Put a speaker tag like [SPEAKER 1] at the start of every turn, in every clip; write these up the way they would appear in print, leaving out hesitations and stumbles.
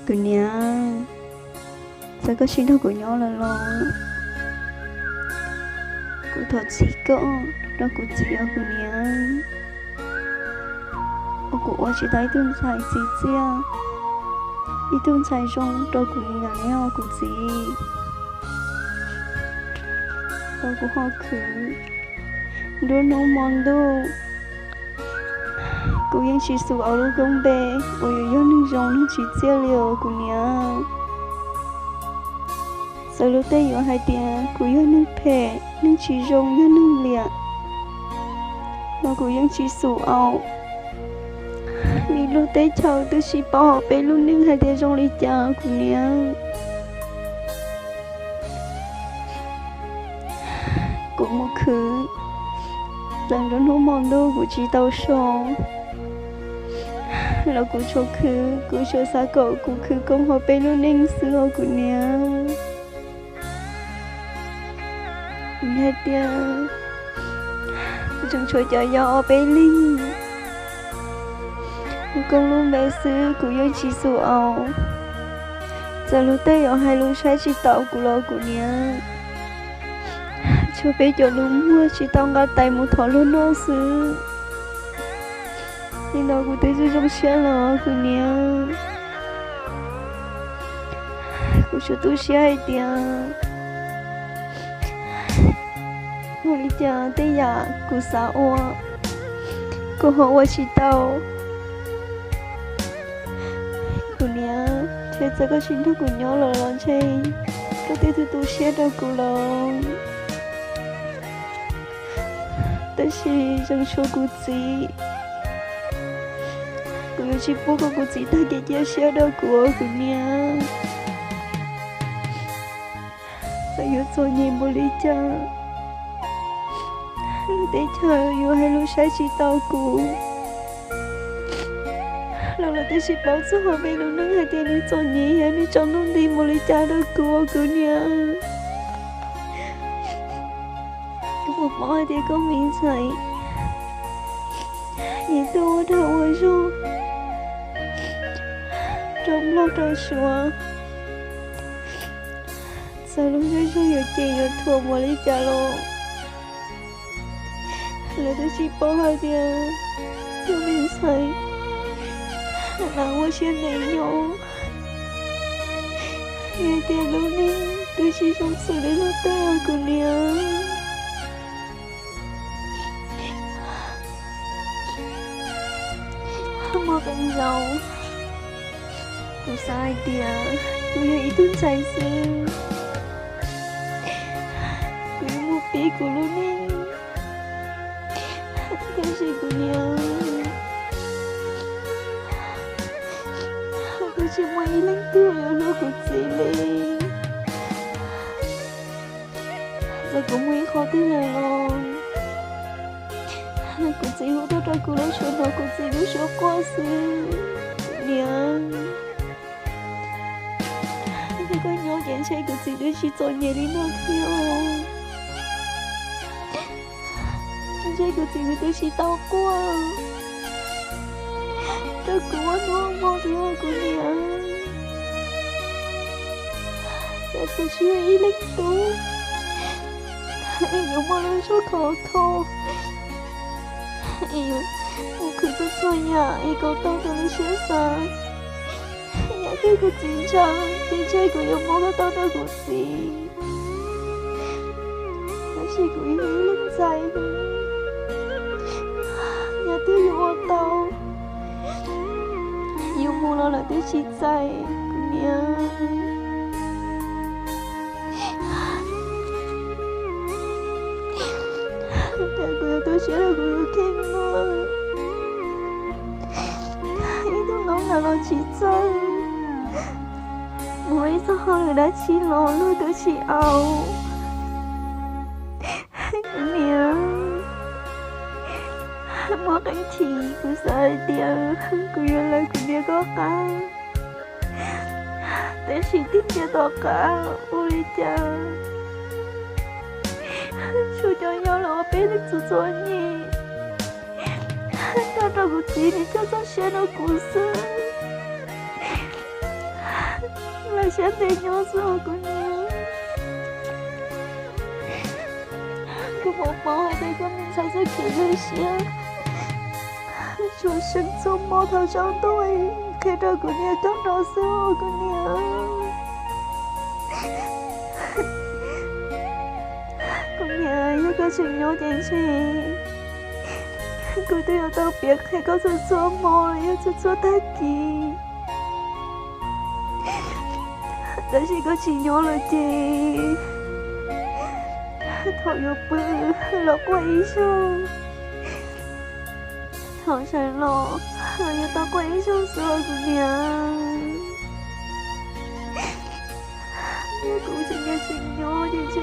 [SPEAKER 1] 姑娘，这个心头姑娘了咯，骨头几个，那骨子呀姑娘，我只带顿菜几只啊，一顿菜中到姑娘了骨子，到骨好吃，多浓忙都。cô yên chỉ sụ áo lông công bè, ôi yêu nương rong nương chỉ chia liều cô nhá. Sau lúc tây yêu hai tia, cô yêu nương phe, nương chỉ rong yêu nương liệt. Mà cô yên chỉ sụ áo. Vì lúc tây chào tôi chỉ bảo họ bé luôn nương hai tia rong đi cha cô nhá. Cô một khứ, lần đó nó mong đâu cô chỉ tao song. Là cô cho xa cậu cô khứ công họ bé luôn ninh xưa của nhà nghe tia cô chẳng cho gió bé linh cô công luôn bé xứ cô yêu chỉ sổ ảo giờ lúc tây ở hai lúc sai chỉ tạo của lo của nhà cho bé cho lúc mua chỉ tao ngã tay một thỏ luôn nó xứ nhưng nó cũng thấy trong xe là cô nhá cô cho tôi xe hay tia cô đi chờ tới giờ cô xã oa cô hỏi oa chỉ tao cô nhá thế giờ có chuyện thôi cô nhớ là lo chơi có thể tôi xe đâu cô lo但是仍说估计cô yêu chỉ bố cô chỉ ta cái chia sẻ đâu của cô nha sao yêu rồi nhìn bố lý cha lúc đấy chờ yêu hay lúc sai chỉ tao cô lần là tôi chỉ bảo số họ về lúc nâng hai tiền đi rồi nhỉ hay đi trong nông đi bố lý cha đâu của cô nha có một món thì có miếng sợi nhìn tôi đâu rồi trong lo trò xua sao lúc đó sao giờ chị giờ thua mà lấy trả lo là tôi chỉ bỏ hai tia cho mình say là qua trên này nhau nghe tia lúc này tôi chỉ sống sự để nó ta của nia mà vẫn giàu cô sai tia cô yêu ý tuân trái sư cô yêu một tí của luôn đi cái gì của nhau cô chỉ muốn ý lãnh tiêu yêu nó của chị lên giờ cũng muốn khó tin lời lòng cô chỉ hữu tôi cô nói chuyện nó cô chỉ nói chuyện qua sư nha có nhớ chuyện chơi của chị đứa chị做嘢đi nó thiếu chơi của chị đứa chị tao qua tôi của nó mong thiếu của nhà để tôi chưa ý lãnh tú yêu mà nó số khó yêu một khi tôi chơi nhà yêu cầu tao tôi lấy xe xa nhà cái của chị chơi của yêu mong tao đâu của chị nó chỉ của yêu lên dài nhà tôi yêu tao yêu mua nó là tôi chỉ dài của nhà nhà của tôi chỉ là của yêu thêm thôi ý tôi nói là nó chỉ dài mỗi sao người đã chỉ lo nuôi tôi chỉ ao nè mỗi cái chị cứ sai tiền cứ yêu lại cứ biết có cả để chỉ tiếp cho tất cả ôi cha chú cho nhau là bé được chú cho nhỉ ta đâu có gì để cho nó sẽ nó cũng sướng là sẽ thấy nhớ rồi của nhau. Cứ một mẫu hai tay của mình才是给那些说生从毛头上对，看到姑娘刚到时候姑娘，姑娘一個情有點情，佢都有特別係嗰陣所摸一直做得意，但是個情有了嘅，頭又不落過一生。好想咯，要到过一小时了，姑娘。我故事嘅情有點情，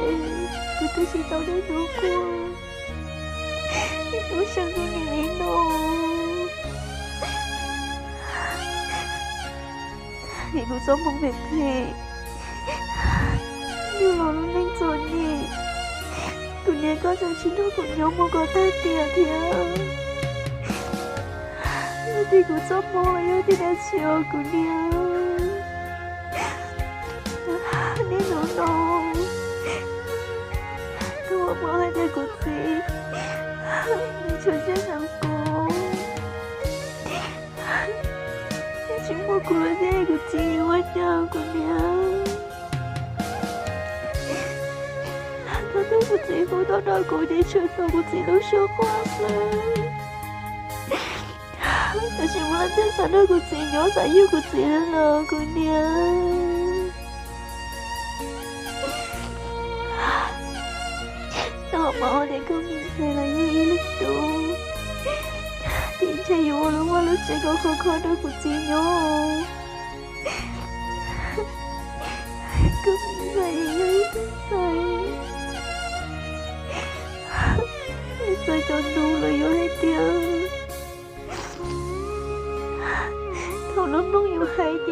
[SPEAKER 1] 佢都是到底如果，你都想過你咯。你都做夢平平，你老了你做你，姑娘嗰陣錢都朋友冇覺得點點。你估做夢了有點點笑，姑娘。你老了，跟我摸下隻骨子，你全身想過。你請我過這個字，我叫姑娘。他都不知好多那個你全都不知道說話聲。但是我真想到個字，我才要個字了，姑娘。我把我哋今年係嚟要一力度，點解要我諗我都這個可看到個字我？咁細嘅細，你細咗腦嚟要係點？頭腦都要係嘅。